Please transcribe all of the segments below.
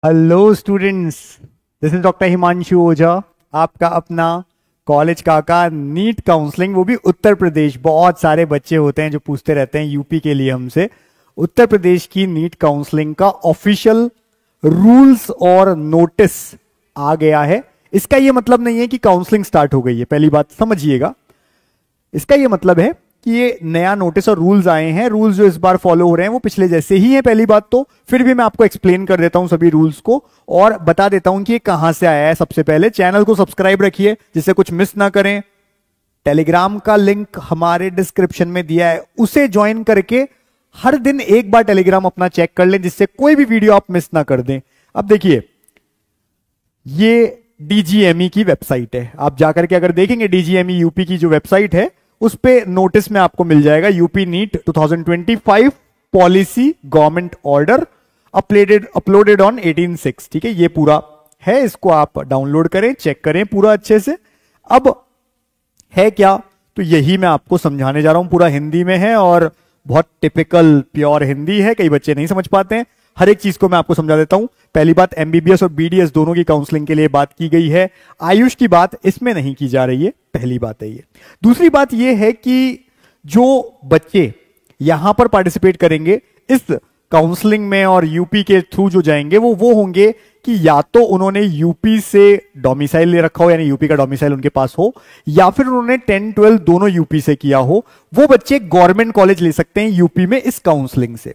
Hello students, this is doctor Himanshu Ojha, आपका अपना college काका। नीट काउंसलिंग, वो भी उत्तर प्रदेश। बहुत सारे बच्चे होते हैं जो पूछते रहते हैं यूपी के लिए हमसे। उत्तर प्रदेश की नीट काउंसलिंग का ऑफिशियल रूल्स और नोटिस आ गया है। इसका ये मतलब नहीं है कि काउंसलिंग स्टार्ट हो गई है, पहली बात समझिएगा। इसका ये मतलब है कि ये नया नोटिस और रूल्स आए हैं। रूल्स जो इस बार फॉलो हो रहे हैं वो पिछले जैसे ही हैं, पहली बात तो। फिर भी मैं आपको एक्सप्लेन कर देता हूं सभी रूल्स को और बता देता हूं कि ये कहां से आया है। सबसे पहले चैनल को सब्सक्राइब रखिए जिससे कुछ मिस ना करें। टेलीग्राम का लिंक हमारे डिस्क्रिप्शन में दिया है, उसे ज्वाइन करके हर दिन एक बार टेलीग्राम अपना चेक कर लें जिससे कोई भी वीडियो आप मिस ना कर दें। अब देखिए, ये डीजीएमई की वेबसाइट है। आप जाकर के अगर देखेंगे डीजीएमई यूपी की जो वेबसाइट है, उस पे नोटिस में आपको मिल जाएगा UP NEET 2025 policy government order uploaded on 18/6। ठीक है, ये पूरा है, इसको आप डाउनलोड करें, चेक करें पूरा अच्छे से। अब है क्या, तो यही मैं आपको समझाने जा रहा हूं। पूरा हिंदी में है और बहुत टिपिकल प्योर हिंदी है, कई बच्चे नहीं समझ पाते हैं। हर एक चीज को मैं आपको समझा देता हूं। पहली बात, एमबीबीएस और बीडीएस दोनों की काउंसलिंग के लिए बात की गई है, आयुष की बात इसमें नहीं की जा रही है। पहली बात है ये। दूसरी बात ये है कि जो बच्चे यहां पर पार्टिसिपेट करेंगे इस काउंसलिंग में और यूपी के थ्रू जो जाएंगे वो होंगे कि या तो उन्होंने यूपी से डोमिसाइल ले रखा हो, यानी यूपी का डोमिसाइल उनके पास हो, या फिर उन्होंने 10-12 दोनों यूपी से किया हो। वो बच्चे गवर्नमेंट कॉलेज ले सकते हैं यूपी में इस काउंसलिंग से।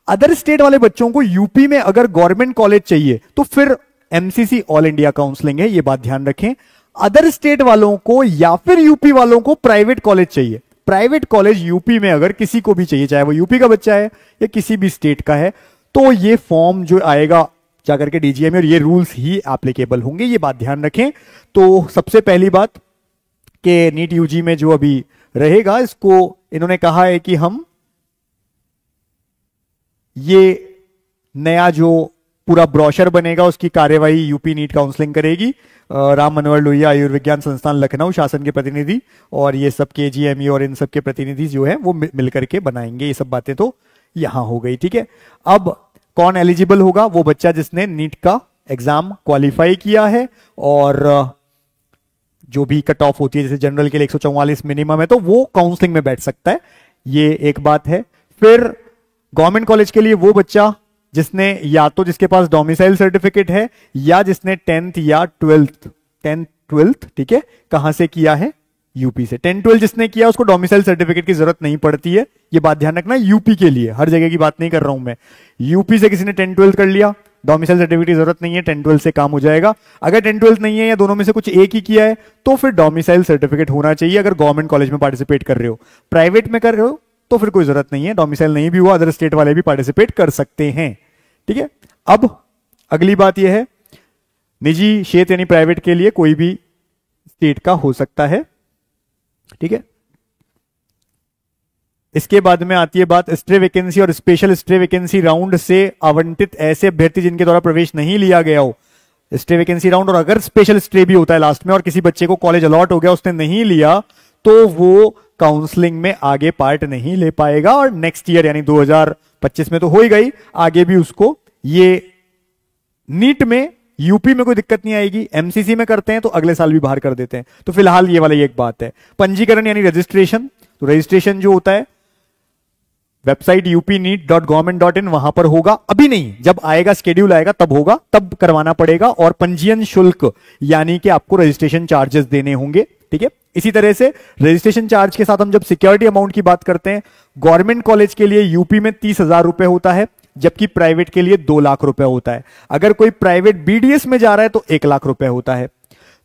अदर स्टेट वाले बच्चों को यूपी में अगर गवर्नमेंट कॉलेज चाहिए तो फिर एमसीसी ऑल इंडिया काउंसलिंग है, ये बात ध्यान रखें। अदर स्टेट वालों को या फिर यूपी वालों को प्राइवेट कॉलेज चाहिए। प्राइवेट कॉलेज यूपी में अगर किसी को भी चाहिए, चाहे वो यूपी का बच्चा है या किसी भी स्टेट का है, तो ये फॉर्म जो आएगा जाकर के डीजीएम में, और ये रूल्स ही एप्लीकेबल होंगे, ये बात ध्यान रखें। तो सबसे पहली बात कि नीट यूजी में जो अभी रहेगा, इसको इन्होंने कहा है कि हम ये नया जो पूरा ब्रोशर बनेगा उसकी कार्यवाही यूपी नीट काउंसलिंग करेगी। राम मनोहर लोहिया आयुर्विज्ञान संस्थान लखनऊ शासन के प्रतिनिधि और ये सब केजीएमई और इन सब के प्रतिनिधि जो है वो मिलकर के बनाएंगे। ये सब बातें तो यहां हो गई, ठीक है। अब कौन एलिजिबल होगा? वो बच्चा जिसने नीट का एग्जाम क्वालिफाई किया है और जो भी कट ऑफ होती है, जैसे जनरल के लिए 144 मिनिमम है, तो वो काउंसलिंग में बैठ सकता है। ये एक बात है। फिर गवर्नमेंट कॉलेज के लिए वो बच्चा जिसने या तो जिसके पास डोमिसाइल सर्टिफिकेट है या जिसने 10th या 12th, ठीक है, कहां से किया है? यूपी से। 10-12 जिसने किया उसको डोमिसाइल सर्टिफिकेट की जरूरत नहीं पड़ती है, ये बात ध्यान रखना। यूपी के लिए, हर जगह की बात नहीं कर रहा हूं मैं। यूपी से किसी ने 10-12 कर लिया, डोमिसाइल सर्टिफिकेट की जरूरत नहीं है, 10-12 से काम हो जाएगा। अगर 10-12 नहीं है या दोनों में से कुछ एक ही किया है तो फिर डोमिसाइल सर्टिफिकेट होना चाहिए अगर गवर्नमेंट कॉलेज में पार्टिसिपेट कर रहे हो। प्राइवेट में कर रहे हो तो फिर कोई जरूरत नहीं है, डोमिसाइल नहीं भी हुआ, अदर स्टेट वाले भी पार्टिसिपेट कर सकते हैं, ठीक है। अब अगली बात यह है, निजी क्षेत्र यानी प्राइवेट के लिए कोई भी स्टेट का हो सकता है, ठीक है। इसके बाद में आती है बात स्ट्रे वैकेंसी और स्पेशल स्ट्रे वैकेंसी राउंड से आवंटित ऐसे अभ्यर्थी जिनके द्वारा प्रवेश नहीं लिया गया हो। स्ट्रे वैकेंसी राउंड और अगर स्पेशल स्ट्रे भी होता है लास्ट में और किसी बच्चे को कॉलेज अलॉट हो गया, उसने नहीं लिया, तो वो काउंसलिंग में आगे पार्ट नहीं ले पाएगा और नेक्स्ट ईयर यानी 2025 में तो हो ही गई, आगे भी उसको ये नीट में यूपी में कोई दिक्कत नहीं आएगी। एमसीसी में करते हैं तो अगले साल भी बाहर कर देते हैं। तो फिलहाल ये वाला एक बात है। पंजीकरण यानी रजिस्ट्रेशन, तो रजिस्ट्रेशन जो होता है वेबसाइट upneet.government.in वहां पर होगा, अभी नहीं, जब आएगा शेड्यूल आएगा तब होगा, तब करवाना पड़ेगा। और पंजीयन शुल्क यानी कि आपको रजिस्ट्रेशन चार्जेस देने होंगे, ठीक है। इसी तरह से रजिस्ट्रेशन चार्ज के साथ हम जब सिक्योरिटी अमाउंट की बात करते हैं, गवर्नमेंट कॉलेज के लिए यूपी में 30,000 रुपए होता है, जबकि प्राइवेट के लिए 2 लाख रुपए होता है। अगर कोई प्राइवेट बीडीएस में जा रहा है तो 1 लाख रुपए होता है।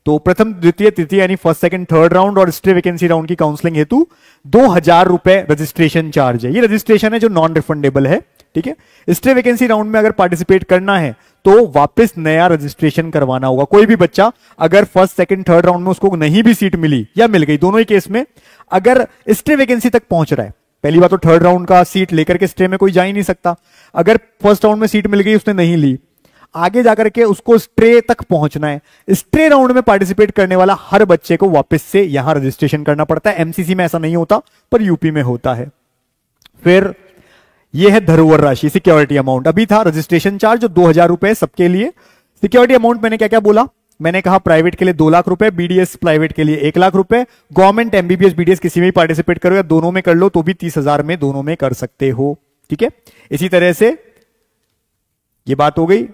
तो प्रथम, द्वितीय, तृतीय यानी फर्स्ट, सेकंड, थर्ड राउंड और स्ट्रे वैकेंसी राउंड की काउंसलिंग हेतु 2,000 रुपए रजिस्ट्रेशन चार्ज है। ये रजिस्ट्रेशन है जो नॉन रिफंडेबल है, ठीक है। स्ट्रे वैकेंसी राउंड में अगर पार्टिसिपेट करना है तो वापस नया रजिस्ट्रेशन करवाना होगा। कोई भी बच्चा अगर फर्स्ट, सेकंड, थर्ड राउंड में उसको नहीं भी सीट मिली या मिल गई, दोनों ही केस में अगर स्ट्रे वैकेंसी तक पहुंच रहा है, पहली बात तो थर्ड राउंड का सीट लेकर के स्ट्रे में कोई जा ही नहीं सकता। अगर फर्स्ट राउंड में सीट मिल गई, उसने नहीं ली, आगे जाकर के उसको स्ट्रे तक पहुंचना है। स्ट्रे राउंड में पार्टिसिपेट करने वाला हर बच्चे को वापस से यहां रजिस्ट्रेशन करना पड़ता है। एमसीसी में ऐसा नहीं होता पर यूपी में होता है। फिर ये है धरोहर राशि, सिक्योरिटी अमाउंट। अभी था रजिस्ट्रेशन चार्ज जो 2,000 रुपए सबके लिए। सिक्योरिटी अमाउंट मैंने क्या क्या बोला, मैंने कहा प्राइवेट के लिए 2 लाख रुपए, बीडीएस प्राइवेट के लिए 1 लाख रुपए, गवर्नमेंट एमबीबीएस बीडीएस किसी में भी पार्टिसिपेट करो या दोनों में कर लो तो भी 30,000 में दोनों में कर सकते हो। ठीक है, इसी तरह से ये बात हो गई।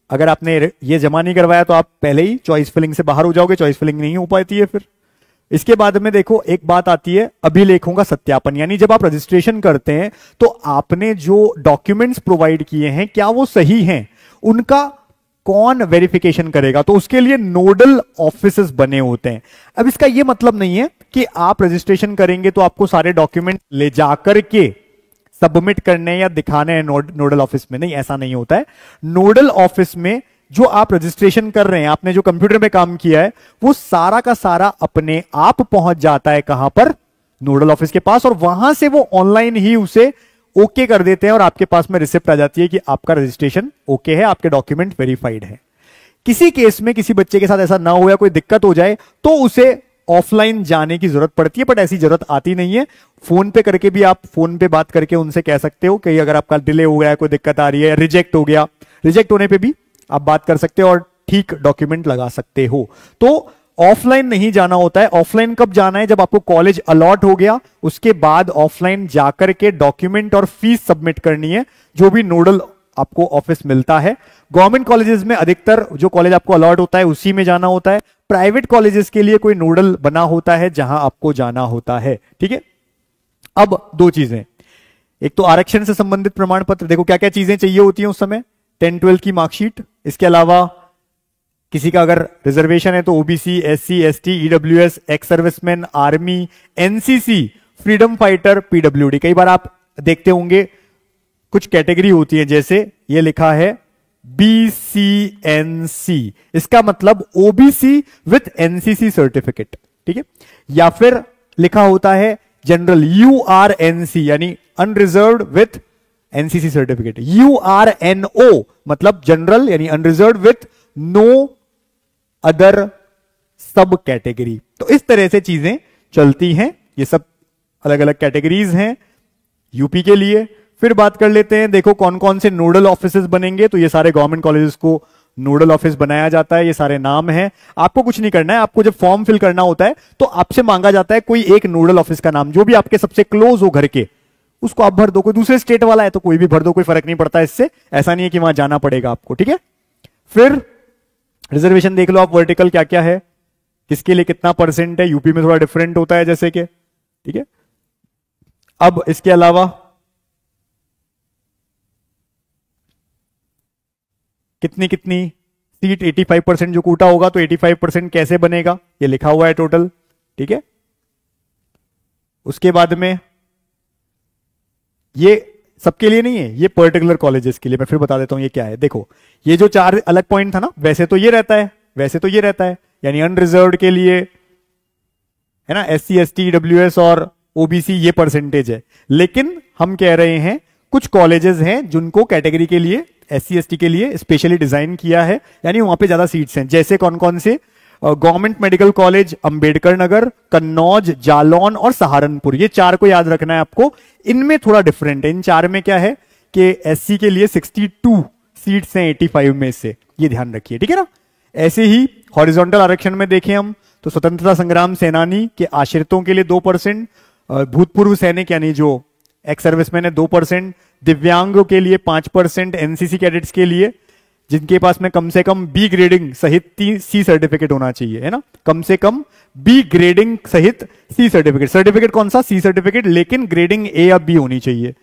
अगर आपने ये जमा नहीं करवाया तो आप पहले ही चॉइस फिलिंग से बाहर हो जाओगे, चॉइस फिलिंग नहीं हो पाती है फिर। इसके बाद में देखो एक बात आती है अभिलेखों का सत्यापन, यानी जब आप रजिस्ट्रेशन करते हैं तो आपने जो डॉक्यूमेंट्स प्रोवाइड किए हैं क्या वो सही हैं, उनका कौन वेरिफिकेशन करेगा, तो उसके लिए नोडल ऑफिसेस बने होते हैं। अब इसका यह मतलब नहीं है कि आप रजिस्ट्रेशन करेंगे तो आपको सारे डॉक्यूमेंट ले जाकर के सबमिट करने या दिखाने हैं नोडल ऑफिस में, नहीं, ऐसा नहीं होता है। नोडल ऑफिस में जो आप रजिस्ट्रेशन कर रहे हैं, आपने जो कंप्यूटर में काम किया है वो सारा का सारा अपने आप पहुंच जाता है कहां पर, नोडल ऑफिस के पास, और वहां से वो ऑनलाइन ही उसे ओके कर देते हैं और आपके पास में रिसिप्ट आ जाती है कि आपका रजिस्ट्रेशन ओके है, आपके डॉक्यूमेंट वेरीफाइड है। किसी केस में किसी बच्चे के साथ ऐसा ना हो या कोई दिक्कत हो जाए तो उसे ऑफलाइन जाने की जरूरत पड़ती है, बट ऐसी जरूरत आती नहीं है। फोन पे करके भी आप फोन पे बात करके उनसे कह सकते हो कि अगर आपका डिले हो गया है, कोई दिक्कत आ रही है, रिजेक्ट हो गया, रिजेक्ट होने पे भी आप बात कर सकते हो और ठीक डॉक्यूमेंट लगा सकते हो। तो ऑफलाइन नहीं जाना होता है। ऑफलाइन कब जाना है, जब आपको कॉलेज अलॉट हो गया उसके बाद ऑफलाइन जाकर के डॉक्यूमेंट और फीस सबमिट करनी है, जो भी नोडल आपको ऑफिस मिलता है। गवर्नमेंट कॉलेजेस में अधिकतर जो कॉलेज आपको अलॉट होता है उसी में जाना होता है। प्राइवेट कॉलेजेस के लिए कोई नोडल बना होता है जहां आपको जाना होता है। ठीक है, अब 2 चीजें, एक तो आरक्षण से संबंधित प्रमाण पत्र, देखो क्या क्या चीजें चाहिए होती हैं उस समय, 10-12 की मार्कशीट, इसके अलावा किसी का अगर रिजर्वेशन है तो OBC, SC, ST, EWS, ex serviceman, army, NCC, freedom fighter, PWD. कई बार आप देखते होंगे कुछ कैटेगरी होती है, जैसे ये लिखा है बीसीएनसी, इसका मतलब ओबीसी विथ एनसीसी सर्टिफिकेट। ठीक है, या फिर लिखा होता है जनरल यूआरएनसी यानी अनरिजर्व्ड विथ एनसीसी सर्टिफिकेट, यूआरएनओ मतलब जनरल यानी अनरिजर्व्ड विथ नो अदर सब कैटेगरी। तो इस तरह से चीजें चलती हैं, ये सब अलग अलग कैटेगरीज हैं यूपी के लिए। फिर बात कर लेते हैं, देखो कौन कौन से नोडल ऑफिसेस बनेंगे, तो ये सारे गवर्नमेंट कॉलेजेस को नोडल ऑफिस बनाया जाता है, ये सारे नाम हैं। आपको कुछ नहीं करना है, आपको जब फॉर्म फिल करना होता है तो आपसे मांगा जाता है कोई एक नोडल ऑफिस का नाम, जो भी आपके सबसे क्लोज हो घर के, उसको आप भर दो। कोई दूसरे स्टेट वाला है तो कोई भी भर दो, कोई फर्क नहीं पड़ता इससे, ऐसा नहीं है कि वहां जाना पड़ेगा आपको। ठीक है, फिर रिजर्वेशन देख लो आप, वर्टिकल क्या क्या है, किसके लिए कितना परसेंट है, यूपी में थोड़ा डिफरेंट होता है जैसे कि। ठीक है, अब इसके अलावा कितनी कितनी सीट, 85% जो कोटा होगा तो 85% कैसे बनेगा ये लिखा हुआ है टोटल। ठीक है, उसके बाद में ये सबके लिए नहीं है, ये पर्टिकुलर कॉलेजेस के लिए, मैं फिर बता देता हूं ये क्या है। देखो ये जो 4 अलग पॉइंट था ना, वैसे तो ये रहता है, वैसे तो ये रहता है, यानी अनरिजर्व्ड के लिए है ना, एससी, एसटी, डब्ल्यूएस और ओबीसी ये परसेंटेज है। लेकिन हम कह रहे हैं कुछ कॉलेजेस हैं जिनको कैटेगरी के लिए, एससी एसटी के लिए स्पेशली डिजाइन किया है, यानी वहां पे ज्यादा सीट्स हैं। जैसे कौन कौन से, government medical college Ambedkar Nagar, Kannauj, Jalaun और सहारनपुर, ये 4 को याद रखना है आपको। इनमें थोड़ा डिफरेंट है, इन 4 में क्या है कि एससी के लिए 62 सीट्स हैं 85 में से, ये ध्यान रखिए। ठीक है ना, ऐसे ही हॉरिजॉन्टल आरक्षण में देखें हम तो स्वतंत्रता संग्राम सेनानी के आश्रितों के लिए 2%, भूतपूर्व सैनिक यानी जो एक्स सर्विसमैन है 2%, दिव्यांगों के लिए 5%, एनसीसी कैडेट्स के लिए जिनके पास में कम से कम बी ग्रेडिंग सहित सी सर्टिफिकेट होना चाहिए, है ना, कम से कम बी ग्रेडिंग सहित सी सर्टिफिकेट। सर्टिफिकेट कौन सा, सी सर्टिफिकेट, लेकिन ग्रेडिंग ए या बी होनी चाहिए।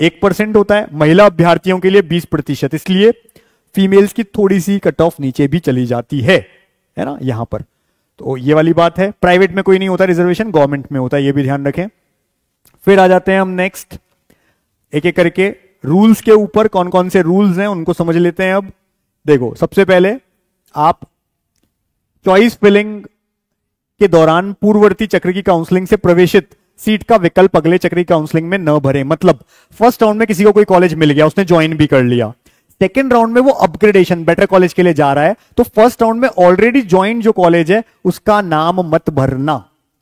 1% होता है। महिला अभ्यर्थियों के लिए 20%, इसलिए फीमेल्स की थोड़ी सी कट ऑफ नीचे भी चली जाती है ना यहां पर। तो ये वाली बात है। प्राइवेट में कोई नहीं होता रिजर्वेशन, गवर्नमेंट में होता है, ये भी ध्यान रखें। फिर आ जाते हैं हम नेक्स्ट, एक एक करके रूल्स के ऊपर, कौन कौन से रूल्स हैं उनको समझ लेते हैं। अब देखो सबसे पहले आप चॉइस फिलिंग के दौरान पूर्ववर्ती चक्र की काउंसलिंग से प्रवेशित सीट का विकल्प अगले चक्र की काउंसलिंग में न भरें। मतलब फर्स्ट राउंड में किसी को कोई कॉलेज मिल गया, उसने ज्वाइन भी कर लिया, सेकेंड राउंड में वो अपग्रेडेशन बेटर कॉलेज के लिए जा रहा है, तो फर्स्ट राउंड में ऑलरेडी ज्वाइन जो कॉलेज है उसका नाम मत भरना,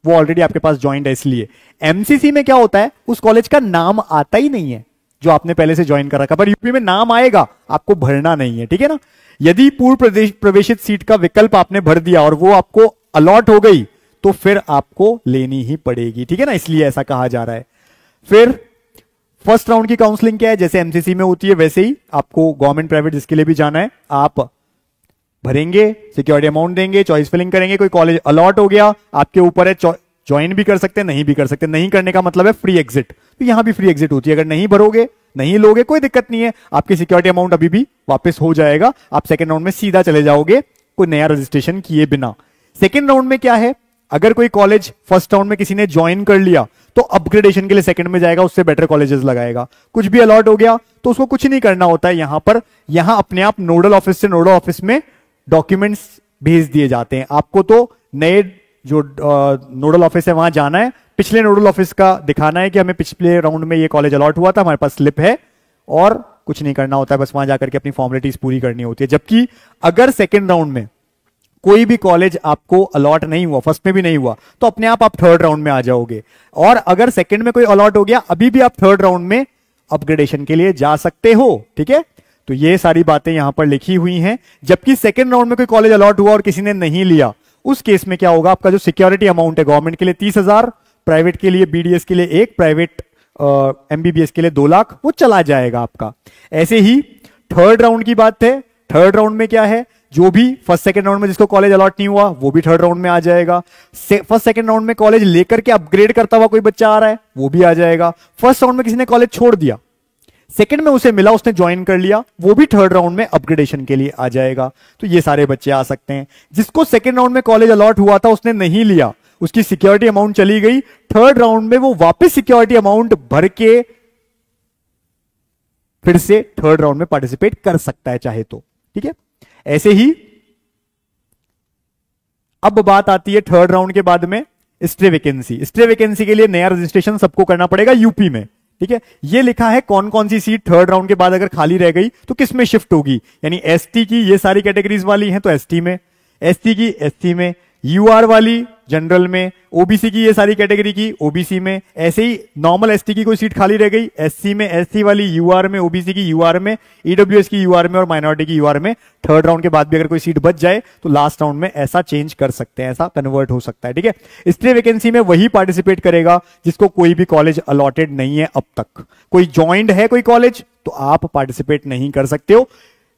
वो ऑलरेडी आपके पास ज्वाइंट है। इसलिए एमसीसी में क्या होता है, उस कॉलेज का नाम आता ही नहीं है, जो आपने पहले से ज्वाइन कर रखा, पर यूपी में नाम आएगा, आपको भरना नहीं है, ठीक है ना। यदि पूर्व प्रवेशित सीट का विकल्प आपने भर दिया और वो आपको अलॉट हो गई तो फिर आपको लेनी ही पड़ेगी, ठीक है ना, इसलिए ऐसा कहा जा रहा है। फिर फर्स्ट राउंड की काउंसलिंग क्या है, जैसे एमसीसी में होती है वैसे ही आपको गवर्नमेंट प्राइवेट जिसके लिए भी जाना है आप भरेंगे, सिक्योरिटी अमाउंट देंगे, चॉइस फिलिंग करेंगे, कोई कॉलेज अलॉट हो गया आपके ऊपर है, ज्वाइन भी कर सकते हैं, नहीं भी कर सकते। नहीं करने का मतलब है फ्री एग्जिट, तो यहां भी फ्री एग्जिट होती है। अगर नहीं भरोगे, नहीं लोगे, कोई दिक्कत नहीं है, आपकी सिक्योरिटी अमाउंट अभी भी वापस हो जाएगा, आप सेकंड राउंड में सीधा चले जाओगे कोई नया रजिस्ट्रेशन किए बिना। सेकंड राउंड में क्या है, अगर कोई कॉलेज फर्स्ट राउंड में किसी ने ज्वाइन कर लिया तो अपग्रेडेशन के लिए सेकंड में जाएगा, उससे बेटर कॉलेजेस लगाएगा। कुछ भी अलॉट हो गया तो उसको कुछ नहीं करना होता है यहां पर, यहां अपने आप नोडल ऑफिस से नोडल ऑफिस में डॉक्यूमेंट्स भेज दिए जाते हैं। आपको तो नए जो नोडल ऑफिस है वहां जाना है, पिछले नोडल ऑफिस का दिखाना है कि हमें पिछले राउंड में ये कॉलेज अलॉट हुआ था, हमारे पास स्लिप है, और कुछ नहीं करना होता है, बस वहां जाकर के अपनी फॉर्मेलिटीज पूरी करनी होती है। जबकि अगर सेकेंड राउंड में कोई भी कॉलेज आपको अलॉट नहीं हुआ, फर्स्ट में भी नहीं हुआ, तो अपने आप थर्ड राउंड में आ जाओगे, और अगर सेकंड में कोई अलॉट हो गया अभी भी आप थर्ड राउंड में अपग्रेडेशन के लिए जा सकते हो, ठीक है। तो ये सारी बातें यहां पर लिखी हुई हैं। जबकि सेकंड राउंड में कोई कॉलेज अलॉट हुआ और किसी ने नहीं लिया, उस केस में क्या होगा, आपका जो सिक्योरिटी अमाउंट है गवर्नमेंट के लिए 30,000, प्राइवेट के लिए बीडीएस के लिए 1, प्राइवेट एमबीबीएस के लिए 2 लाख, वो चला जाएगा आपका। ऐसे ही थर्ड राउंड की बात है, थर्ड राउंड में क्या है, जो भी फर्स्ट सेकंड राउंड में जिसको कॉलेज अलॉट नहीं हुआ वो भी थर्ड राउंड में आ जाएगा। फर्स्ट सेकंड राउंड में कॉलेज लेकर के अपग्रेड करता हुआ कोई बच्चा आ रहा है वो भी आ जाएगा। फर्स्ट राउंड में किसी ने कॉलेज छोड़ दिया, सेकंड में उसे मिला, उसने ज्वाइन कर लिया, वो भी थर्ड राउंड में अपग्रेडेशन के लिए आ जाएगा। तो ये सारे बच्चे आ सकते हैं। जिसको सेकंड राउंड में कॉलेज अलॉट हुआ था उसने नहीं लिया, उसकी सिक्योरिटी अमाउंट चली गई, थर्ड राउंड में वो वापस सिक्योरिटी अमाउंट भर के फिर से थर्ड राउंड में पार्टिसिपेट कर सकता है चाहे तो, ठीक है। ऐसे ही अब बात आती है थर्ड राउंड के बाद में स्टे वैकेंसी। स्टे वैकेंसी के लिए नया रजिस्ट्रेशन सबको करना पड़ेगा यूपी में, ठीक है। ये लिखा है कौन कौन सी सीट थर्ड राउंड के बाद अगर खाली रह गई तो किस में शिफ्ट होगी, यानी एसटी की ये सारी कैटेगरीज वाली हैं तो एसटी में, एससी की एससी में, यूआर वाली जनरल में, ओबीसी की ये सारी कैटेगरी की ओबीसी में। ऐसे ही नॉर्मल एसटी की कोई सीट खाली रह गई, एससी में, एससी वाली यूआर में, ओबीसी की यूआर में, ईडब्ल्यूएस की यूआर में और माइनॉरिटी की यूआर में। थर्ड राउंड के बाद भी अगर कोई सीट बच जाए तो लास्ट राउंड में ऐसा चेंज कर सकते हैं, ऐसा कन्वर्ट हो सकता है, ठीक है। स्टे वैकेंसी में वही पार्टिसिपेट करेगा जिसको कोई भी कॉलेज अलॉटेड नहीं है अब तक। कोई ज्वाइंट है कोई कॉलेज तो आप पार्टिसिपेट नहीं कर सकते हो।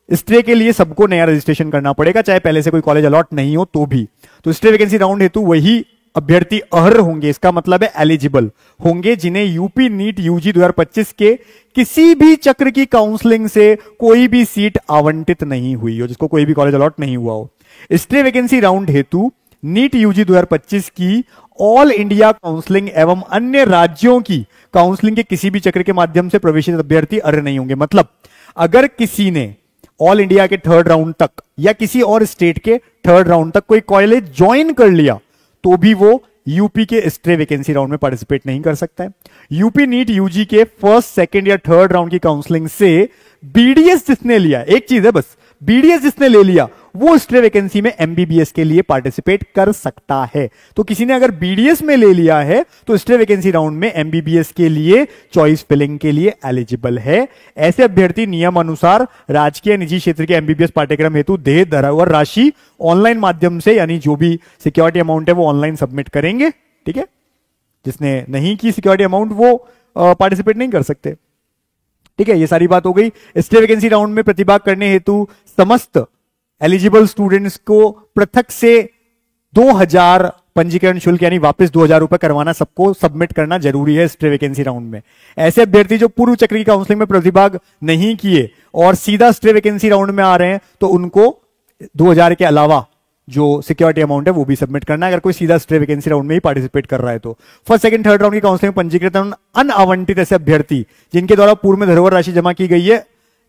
स्टे के लिए सबको नया रजिस्ट्रेशन करना पड़ेगा, चाहे पहले से कोई कॉलेज अलॉट नहीं हो तो भी। तो स्टे वैकेंसी राउंड हेतु वही अभ्यर्थी अर्ह होंगे, इसका मतलब है एलिजिबल होंगे, जिन्हें यूपी नीट यूजी 2025 के किसी भी चक्र की काउंसलिंग से कोई भी सीट आवंटित नहीं हुई हो, जिसको कोई भी कॉलेज अलॉट नहीं हुआ हो। स्टे वैकेंसी राउंड हेतु नीट यूजी 2025 की ऑल इंडिया काउंसलिंग एवं अन्य राज्यों की काउंसलिंग के किसी भी चक्र के माध्यम से प्रवेशित अभ्यर्थी अर्ह नहीं होंगे। मतलब अगर किसी ने ऑल इंडिया के थर्ड राउंड तक या किसी और स्टेट के थर्ड राउंड तक कोई कॉलेज ज्वाइन कर लिया तो भी वो यूपी के स्टे वैकेंसी राउंड में पार्टिसिपेट नहीं कर सकता है। यूपी नीट यूजी के फर्स्ट सेकंड या थर्ड राउंड की काउंसलिंग से बीडीएस जिसने लिया, एक चीज है बस, बीडीएस जिसने ले लिया वो स्टे वैकेंसी में एमबीबीएस के लिए पार्टिसिपेट कर सकता है। तो किसी ने अगर बीडीएस में ले लिया है तो स्टे वैकेंसी राउंड में एमबीबीएस के लिए चॉइस फिलिंग के लिए एलिजिबल है। ऐसे अभ्यर्थी नियम अनुसार राजकीय निजी क्षेत्र के एमबीबीएस पाठ्यक्रम हेतु देय धरोहर राशि ऑनलाइन माध्यम से, यानी जो भी सिक्योरिटी अमाउंट है वो ऑनलाइन सबमिट करेंगे, ठीक है। जिसने नहीं की सिक्योरिटी अमाउंट वो पार्टिसिपेट नहीं कर सकते, ठीक है। ये सारी बात हो गई। स्टे वैकेंसी राउंड में प्रतिभाग करने हेतु समस्त एलिजिबल स्टूडेंट्स को पृथक से 2000 पंजीकरण शुल्क यानी वापस 2000 रुपए करवाना सबको सबमिट करना जरूरी है स्टे वैकेंसी राउंड में। ऐसे अभ्यर्थी जो पूर्व चक्र की काउंसलिंग में प्रतिभाग नहीं किए और सीधा स्टे वैकेंसी राउंड में आ रहे हैं तो उनको 2000 के अलावा जो सिक्योरिटी अमाउंट है वो भी सबमिट करना है, अगर कोई सीधा स्टे वैकेंसी राउंड में ही पार्टिसिपेट कर रहा है तो। फर्स्ट सेकंड थर्ड राउंड की काउंसलिंग में पंजीकृत अनआवंटित ऐसे अभ्यर्थी जिनके द्वारा पूर्व में धरोहर राशि जमा की गई है,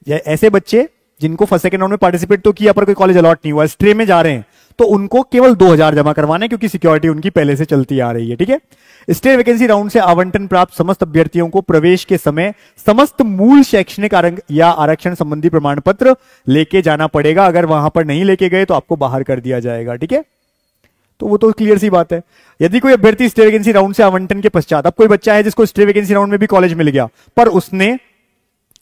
ऐसे बच्चे जिनको फर्स्ट सेकंड राउंड में पार्टिसिपेट तो किया पर कोई कॉलेज अलॉट नहीं हुआ, स्टे में जा रहे हैं, तो उनको केवल 2000 जमा करवाना है क्योंकि सिक्योरिटी उनकी पहले से चलती आ रही है, ठीक है। स्टे वैकेंसी राउंड से आवंटन प्राप्त समस्त अभ्यर्थियों को प्रवेश के समय समस्त मूल शैक्षणिक या आरक्षण संबंधी प्रमाण पत्र लेके जाना पड़ेगा। अगर वहां पर नहीं लेके गए तो आपको बाहर कर दिया जाएगा, ठीक है। तो वो तो क्लियर सी बात है। यदि कोई अभ्यर्थी स्टे वैकेंसी राउंड से आवंटन के पश्चात, अब कोई बच्चा है जिसको स्टे वैकेंसी राउंड में भी कॉलेज मिल गया पर उसने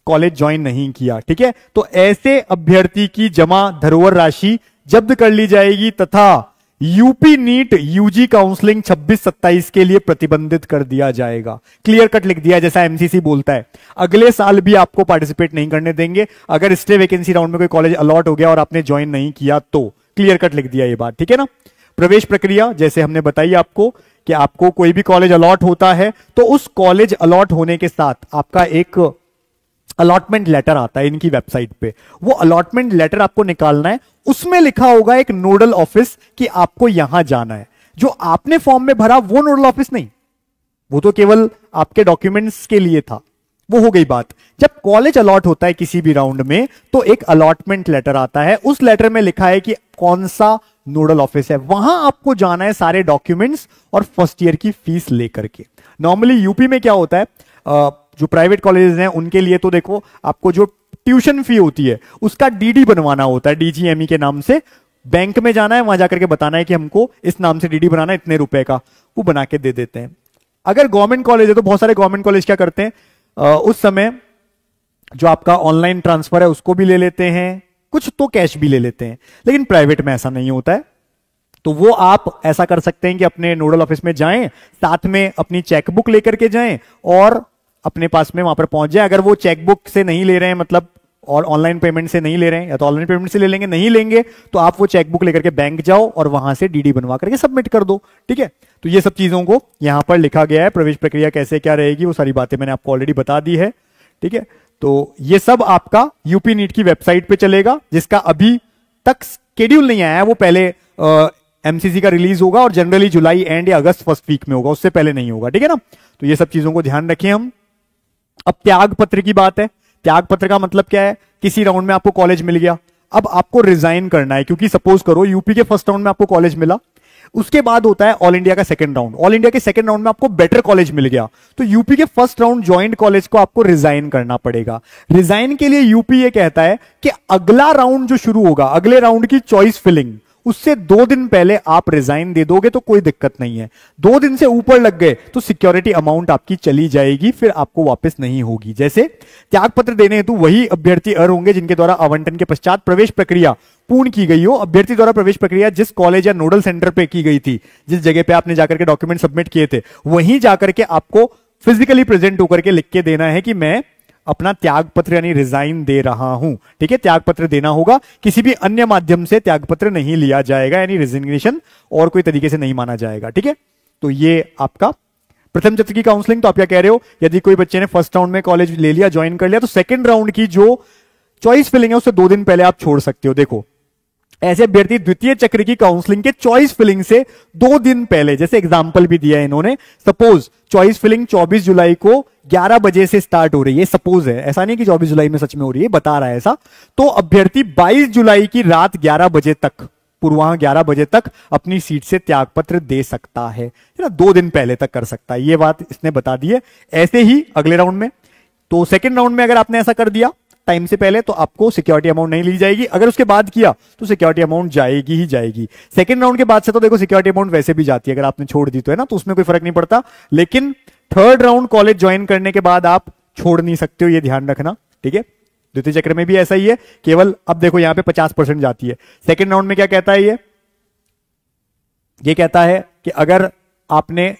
कॉलेज ज्वाइन नहीं किया। ठीक है, तो ऐसे अभ्यर्थी की जमा धरोहर राशि जब्त कर ली जाएगी तथा यूपी नीट यूजी काउंसलिंग 26-27 के लिए प्रतिबंधित कर दिया जाएगा। क्लियर कट लिख दिया, जैसा एमसीसी बोलता है। अगले साल भी आपको पार्टिसिपेट नहीं करने देंगे अगर स्टे वैकेंसी राउंड में कोई कॉलेज अलॉट हो गया और आपने ज्वाइन नहीं किया तो। क्लियर कट लिख दिया ये बात, ठीक है ना। प्रवेश प्रक्रिया जैसे हमने बताई आपको कि आपको कोई भी कॉलेज अलॉट होता है तो उस कॉलेज अलॉट होने के साथ आपका एक अलॉटमेंट लेटर आता है इनकी वेबसाइट पे। वो अलॉटमेंट लेटर आपको निकालना है, उसमें लिखा होगा एक नोडल ऑफिस कि आपको यहां जाना है। जो आपने फॉर्म में भरा वो नोडल ऑफिस नहीं, वो तो केवल आपके डॉक्यूमेंट्स के लिए था। वो हो गई बात। जब कॉलेज अलॉट होता है किसी भी राउंड में तो एक अलॉटमेंट लेटर आता है, उस लेटर में लिखा है कि कौन सा नोडल ऑफिस है, वहां आपको जाना है सारे डॉक्यूमेंट्स और फर्स्ट ईयर की फीस लेकर के। नॉर्मली यूपी में क्या होता है, जो प्राइवेट कॉलेजेस हैं उनके लिए तो देखो आपको जो ट्यूशन फी होती है उसका डीडी बनवाना होता है, डीजीएमई के नाम से। बैंक में जाना है, वहां जाकर के बताना है कि हमको इस नाम से डीडी बनाना है इतने रुपए का, वो बना के दे देते हैं। अगर गवर्नमेंट कॉलेज है तो बहुत सारे गवर्नमेंट कॉलेज क्या करते हैं, उस समय जो आपका ऑनलाइन ट्रांसफर है उसको भी ले लेते हैं, कुछ तो कैश भी ले लेते हैं। लेकिन प्राइवेट में ऐसा नहीं होता है, तो वो आप ऐसा कर सकते हैं कि अपने नोडल ऑफिस में जाएं, साथ में अपनी चेकबुक लेकर के जाएं और अपने पास में वहां पर पहुंच जाए। अगर वो चेकबुक से नहीं ले रहे हैं, मतलब और ऑनलाइन पेमेंट से नहीं ले रहे हैं, या तो ऑनलाइन पेमेंट से ले लेंगे, नहीं लेंगे तो आप वो चेकबुक लेकर के बैंक जाओ और वहां से डीडी बनवा करके सबमिट कर दो। ठीक है, तो ये सब चीजों को यहां पर लिखा गया है। प्रवेश प्रक्रिया कैसे क्या रहेगी वो सारी बातें मैंने आपको ऑलरेडी बता दी है। ठीक है, तो ये सब आपका यूपी नीट की वेबसाइट पे चलेगा, जिसका अभी तक शेड्यूल नहीं आया है। वो पहले एमसीसी का रिलीज होगा और जनरली जुलाई एंड या अगस्त फर्स्ट वीक में होगा, उससे पहले नहीं होगा। ठीक है ना, तो ये सब चीजों को ध्यान रखें हम। अब त्याग पत्र की बात है। त्याग पत्र का मतलब क्या है, किसी राउंड में आपको कॉलेज मिल गया, अब आपको रिजाइन करना है, क्योंकि सपोज करो यूपी के फर्स्ट राउंड में आपको कॉलेज मिला, उसके बाद होता है ऑल इंडिया का सेकंड राउंड। ऑल इंडिया के सेकंड राउंड में आपको बेटर कॉलेज मिल गया, तो यूपी के फर्स्ट राउंड ज्वाइंट कॉलेज को आपको रिजाइन करना पड़ेगा। रिजाइन के लिए यूपी ये कहता है कि अगला राउंड जो शुरू होगा, अगले राउंड की चॉइस फिलिंग, उससे 2 दिन पहले आप रिजाइन दे दोगे तो कोई दिक्कत नहीं है। 2 दिन से ऊपर लग गए तो सिक्योरिटी अमाउंट आपकी चली जाएगी, फिर आपको वापस नहीं होगी। जैसे त्याग पत्र देने हेतु वही अभ्यर्थी अर्ह होंगे जिनके द्वारा आवंटन के पश्चात प्रवेश प्रक्रिया पूर्ण की गई हो। अभ्यर्थी द्वारा प्रवेश प्रक्रिया जिस कॉलेज या नोडल सेंटर पे की गई थी, जिस जगह पे आपने जाकर के डॉक्यूमेंट सबमिट किए थे, वहीं जाकर के आपको फिजिकली प्रेजेंट होकर के लिख के देना है कि मैं अपना त्याग पत्र यानी रिजाइन दे रहा हूं। ठीक है, त्याग पत्र देना होगा, किसी भी अन्य माध्यम से त्याग पत्र नहीं लिया जाएगा, यानी रिजिग्नेशन और कोई तरीके से नहीं माना जाएगा। ठीक है, तो ये आपका प्रथम सत्र की काउंसलिंग। तो आप क्या कह रहे हो, यदि कोई बच्चे ने फर्स्ट राउंड में कॉलेज ले लिया, ज्वाइन कर लिया, तो सेकंड राउंड की जो चॉइस फिलिंग है उससे 2 दिन पहले आप छोड़ सकते हो। देखो, ऐसे अभ्यर्थी द्वितीय चक्र की काउंसलिंग के चॉइस फिलिंग से 2 दिन पहले, जैसे एग्जांपल भी दिया है इन्होंने, सपोज चॉइस फिलिंग 24 जुलाई को 11 बजे से स्टार्ट हो रही है, सपोज है, ऐसा नहीं कि 24 जुलाई में सच में हो रही है, बता रहा है ऐसा, तो अभ्यर्थी 22 जुलाई की रात 11 बजे तक, पूर्वाह्न 11 बजे तक अपनी सीट से त्यागपत्र दे सकता है ना, 2 दिन पहले तक कर सकता है। ये बात इसने बता दी है। ऐसे ही अगले राउंड में, तो सेकेंड राउंड में अगर आपने ऐसा कर दिया टाइम से पहले तो आपको सिक्योरिटी अमाउंट नहीं ली जाएगी, अगर उसके बाद किया तो सिक्योरिटी अमाउंट जाएगी ही जाएगी। सेकंड राउंड के बाद से तो देखो सिक्योरिटी अमाउंट वैसे भी जाती है, अगर आपने छोड़ दी तो, है ना, तो उसमें कोई फर्क नहीं पड़ता। लेकिन थर्ड राउंड कॉलेज ज्वाइन करने के बाद आप छोड़ नहीं सकते हो, ये ध्यान रखना। ठीक है, द्वितीय चक्र में भी ऐसा ही है, केवल अब देखो यहां पे 50% जाती है। सेकेंड राउंड में क्या कहता है ये कहता है कि अगर आपने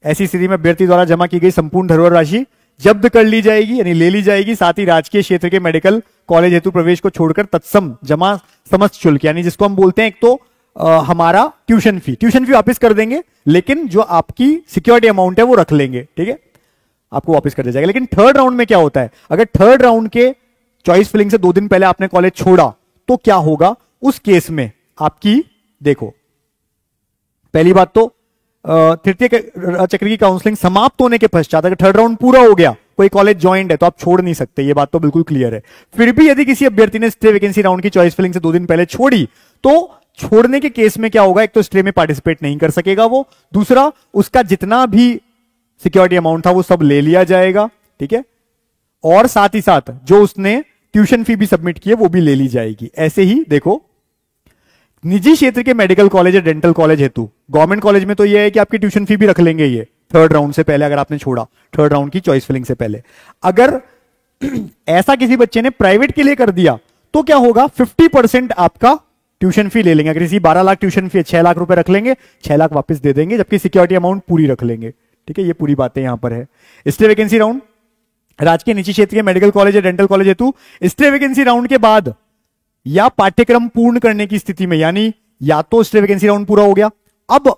ऐसी स्थिति में अभ्यर्थी द्वारा जमा की गई संपूर्ण धरोहर राशि जब्त कर ली जाएगी, यानी ले ली जाएगी, साथ ही राजकीय क्षेत्र के मेडिकल कॉलेज हेतु प्रवेश को छोड़कर तत्सम जमा समस्त शुल्क, यानी जिसको हम बोलते हैं एक तो हमारा ट्यूशन फी वापस कर देंगे, लेकिन जो आपकी सिक्योरिटी अमाउंट है वो रख लेंगे। ठीक है, आपको वापस कर दिया जाएगा। लेकिन थर्ड राउंड में क्या होता है, अगर थर्ड राउंड के चॉइस फिलिंग से 2 दिन पहले आपने कॉलेज छोड़ा तो क्या होगा, उस केस में आपकी, देखो पहली बात तो तृतीय चक्र की काउंसलिंग समाप्त होने के पश्चात अगर थर्ड राउंड पूरा हो गया, कोई कॉलेज ज्वाइंट है, तो आप छोड़ नहीं सकते, ये बात तो बिल्कुल क्लियर है। फिर भी यदि किसी अभ्यर्थी ने स्टे वैकेंसी राउंड की चॉइस फिलिंग से 2 दिन पहले छोड़ी, तो छोड़ने के केस में क्या होगा, एक तो स्टे में पार्टिसिपेट नहीं कर सकेगा वो, दूसरा उसका जितना भी सिक्योरिटी अमाउंट था वो सब ले लिया जाएगा। ठीक है, और साथ ही साथ जो उसने ट्यूशन फी भी सबमिट की है वो भी ले ली जाएगी। ऐसे ही देखो, निजी क्षेत्र के मेडिकल कॉलेज या डेंटल कॉलेज हेतु, गवर्नमेंट कॉलेज में तो ये है कि आपकी ट्यूशन फी भी रख लेंगे ये थर्ड राउंड से पहले, अगर आपने छोड़ा थर्ड राउंड की चॉइस फिलिंग से पहले। अगर ऐसा किसी बच्चे ने प्राइवेट के लिए कर दिया तो क्या होगा, 50% आपका ट्यूशन फी ले लेंगे। अगर किसी 12 लाख ट्यूशन फी 6 लाख रुपए रख लेंगे, 6 लाख वापस दे देंगे, जबकि सिक्योरिटी अमाउंट पूरी रख लेंगे। ठीक है, ये पूरी बातें यहां पर है। इसलिए वैकेंसी राउंड राजकीय निजी क्षेत्र के मेडिकल कॉलेज या डेंटल कॉलेज हेतु स्टे वैकेंसी राउंड के बाद या पाठ्यक्रम पूर्ण करने की स्थिति में, यानी या तो स्टे वैकेंसी राउंड पूरा हो गया, अब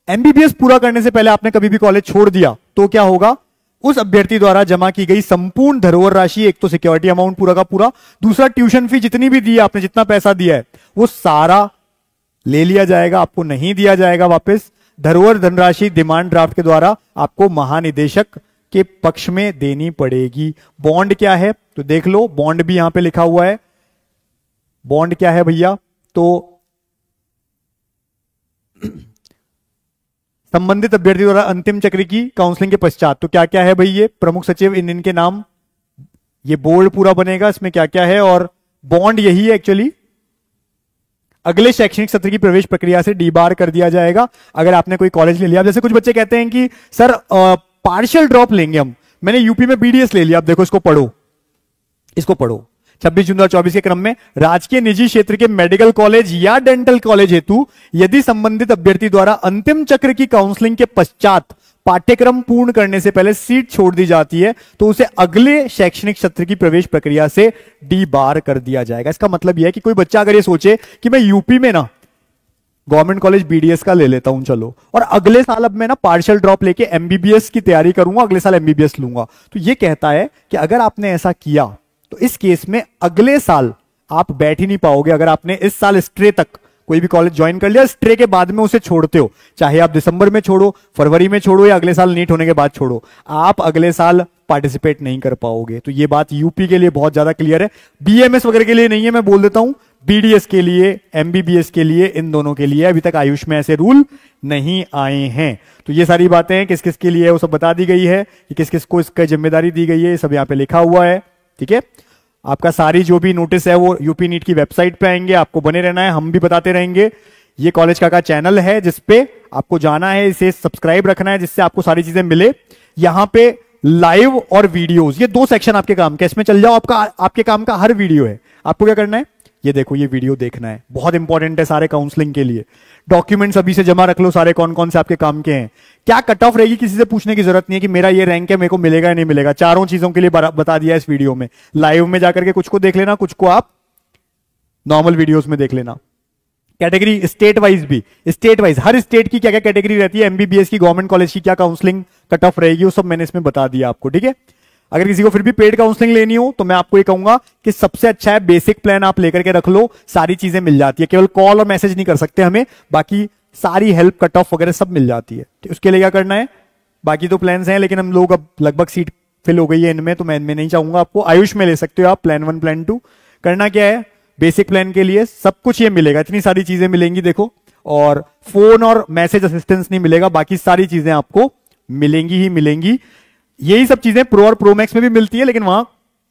एमबीबीएस पूरा करने से पहले आपने कभी भी कॉलेज छोड़ दिया तो क्या होगा, उस अभ्यर्थी द्वारा जमा की गई संपूर्ण धरोहर राशि, एक तो सिक्योरिटी अमाउंट पूरा का पूरा, दूसरा ट्यूशन फी जितनी भी दी है आपने, जितना पैसा दिया है वो सारा ले लिया जाएगा, आपको नहीं दिया जाएगा वापस। धरोहर धनराशि डिमांड ड्राफ्ट के द्वारा आपको महानिदेशक के पक्ष में देनी पड़ेगी। बॉन्ड क्या है तो देख लो, बॉन्ड भी यहां पे लिखा हुआ है। बॉन्ड क्या है भैया, तो संबंधित अभ्यर्थी द्वारा अंतिम चक्र की काउंसलिंग के पश्चात, तो क्या क्या है भाई, ये प्रमुख सचिव इनके नाम, ये बोर्ड पूरा बनेगा, इसमें क्या क्या है, और बॉन्ड यही है एक्चुअली। अगले शैक्षणिक सत्र की प्रवेश प्रक्रिया से डीबार कर दिया जाएगा अगर आपने कोई कॉलेज ले लिया। जैसे कुछ बच्चे कहते हैं कि सर पार्शियल ड्रॉप लेंगे हम, मैंने यूपी में बीडीएस ले लिया, अब देखो इसको पढ़ो, इसको पढ़ो। 26 जून 2024 के क्रम में राजकीय निजी क्षेत्र के मेडिकल कॉलेज या डेंटल कॉलेज हेतु यदि संबंधित अभ्यर्थी द्वारा अंतिम चक्र की काउंसलिंग के पश्चात पाठ्यक्रम पूर्ण करने से पहले सीट छोड़ दी जाती है तो उसे अगले शैक्षणिक सत्र की प्रवेश प्रक्रिया से डी बार कर दिया जाएगा। इसका मतलब यह है कि कोई बच्चा अगर ये सोचे कि मैं यूपी में ना गवर्नमेंट कॉलेज बीडीएस का ले लेता हूं चलो, और अगले साल अब मैं ना पार्शियल ड्रॉप लेके एमबीबीएस की तैयारी करूंगा, अगले साल एमबीबीएस लूंगा, तो ये कहता है कि अगर आपने ऐसा किया तो इस केस में अगले साल आप बैठ ही नहीं पाओगे। अगर आपने इस साल स्ट्रे तक कोई भी कॉलेज ज्वाइन कर लिया, स्ट्रे के बाद में उसे छोड़ते हो, चाहे आप दिसंबर में छोड़ो, फरवरी में छोड़ो या अगले साल नीट होने के बाद छोड़ो, आप अगले साल पार्टिसिपेट नहीं कर पाओगे। तो ये बात यूपी के लिए बहुत ज्यादा क्लियर है, बीएमएस वगैरह के लिए नहीं है, मैं बोल देता हूं बीडीएस के लिए, एमबीबीएस के लिए, इन दोनों के लिए अभी तक आयुष में ऐसे रूल नहीं आए हैं। तो ये सारी बातें किस किस के लिए है वो सब बता दी गई है कि किस किस को इसका जिम्मेदारी दी गई है, सब यहाँ पे लिखा हुआ है। ठीक है, आपका सारी जो भी नोटिस है वो यूपी नीट की वेबसाइट पे आएंगे, आपको बने रहना है, हम भी बताते रहेंगे। ये कॉलेज का चैनल है जिसपे आपको जाना है, इसे सब्सक्राइब रखना है जिससे आपको सारी चीजें मिले। यहां पे लाइव और वीडियोस, ये दो सेक्शन आपके काम के, इसमें चल जाओ, आपके काम का हर वीडियो है। आपको क्या करना है, ये देखो, ये वीडियो देखना है, बहुत इंपॉर्टेंट है सारे काउंसलिंग के लिए। डॉक्यूमेंट्स अभी से जमा रख लो, सारे कौन कौन से आपके काम के हैं, क्या कट ऑफ रहेगी किसी से पूछने की जरूरत नहीं है कि मेरा ये रैंक है, मेरे को मिलेगा या नहीं मिलेगा, चारों चीजों के लिए बता दिया इस वीडियो में। लाइव में जाकर के कुछ को देख लेना, कुछ को आप नॉर्मल वीडियोस में देख लेना। कैटेगरी स्टेट वाइज भी, स्टेट वाइज हर स्टेट की क्या क्या कैटेगरी रहती है, एमबीबीएस की, गवर्नमेंट कॉलेज की क्या काउंसलिंग कट ऑफ रहेगी, वो सब मैंने इसमें बता दिया आपको। ठीक है, अगर किसी को फिर भी पेड काउंसलिंग लेनी हो तो मैं आपको ये कहूंगा कि सबसे अच्छा है बेसिक प्लान आप लेकर के रख लो, सारी चीजें मिल जाती है, केवल कॉल और मैसेज नहीं कर सकते हमें, बाकी सारी हेल्प कट ऑफ वगैरह सब मिल जाती है। उसके लिए क्या करना है, बाकी तो प्लान्स हैं लेकिन हम लोग अब लगभग सीट फिल हो गई है इनमें, तो मैं इनमें नहीं चाहूंगा। आपको आयुष में ले सकते हो आप, प्लान 1 प्लान 2। करना क्या है, बेसिक प्लान के लिए सब कुछ ये मिलेगा, इतनी सारी चीजें मिलेंगी देखो, और फोन और मैसेज असिस्टेंस नहीं मिलेगा, बाकी सारी चीजें आपको मिलेंगी ही मिलेंगी। यही सब चीजें प्रो और प्रो मैक्स में भी मिलती है, लेकिन वहां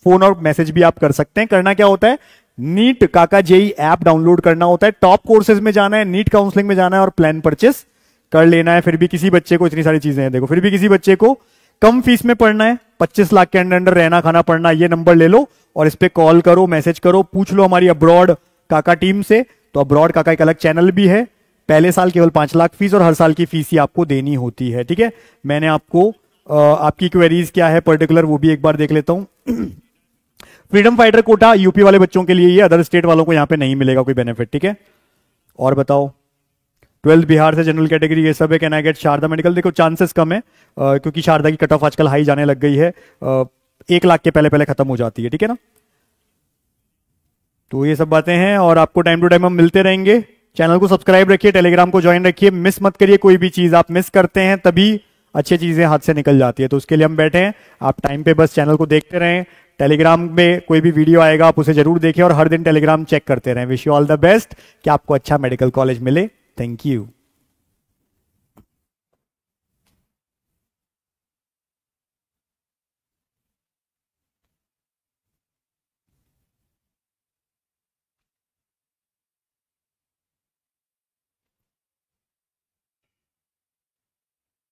फोन और मैसेज भी आप कर सकते हैं। करना क्या होता है, नीट काका जेई ऐप डाउनलोड करना होता है, टॉप कोर्सेज में जाना है, नीट काउंसलिंग में जाना है और प्लान परचेस कर लेना है। फिर भी किसी बच्चे को, इतनी सारी चीजें हैं देखो, फिर भी किसी बच्चे को कम फीस में पढ़ना है, 25 लाख के अंदर रहना खाना पढ़ना, ये नंबर ले लो और इस पे कॉल करो, मैसेज करो, पूछ लो हमारी अब्रॉड काका टीम से। तो अब्रॉड काका एक अलग चैनल भी है, पहले साल केवल 5 लाख फीस और हर साल की फीस ही आपको देनी होती है। ठीक है, मैंने आपको आपकी क्वेरीज क्या है पर्टिकुलर वो भी एक बार देख लेता हूं। फ्रीडम फाइटर कोटा यूपी वाले बच्चों के लिए, ये अदर स्टेट वालों को यहां पे नहीं मिलेगा कोई बेनिफिट। ठीक है, और बताओ 12th बिहार से जनरल कैटेगरी ये सब है, can I get Sharda medical? देखो चांसेस कम है क्योंकि शारदा की कट ऑफ आजकल हाई जाने लग गई है, 1 लाख के पहले पहले खत्म हो जाती है। ठीक है ना, तो ये सब बातें हैं और आपको टाइम टू टाइम हम मिलते रहेंगे। चैनल को सब्सक्राइब रखिए, टेलीग्राम को ज्वाइन रखिए, मिस मत करिए, कोई भी चीज आप मिस करते हैं तभी अच्छी चीजें हाथ से निकल जाती है। तो उसके लिए हम बैठे हैं, आप टाइम पे बस चैनल को देखते रहें, टेलीग्राम में कोई भी वीडियो आएगा आप उसे जरूर देखें और हर दिन टेलीग्राम चेक करते रहें। Wish you all the best कि आपको अच्छा मेडिकल कॉलेज मिले। Thank you.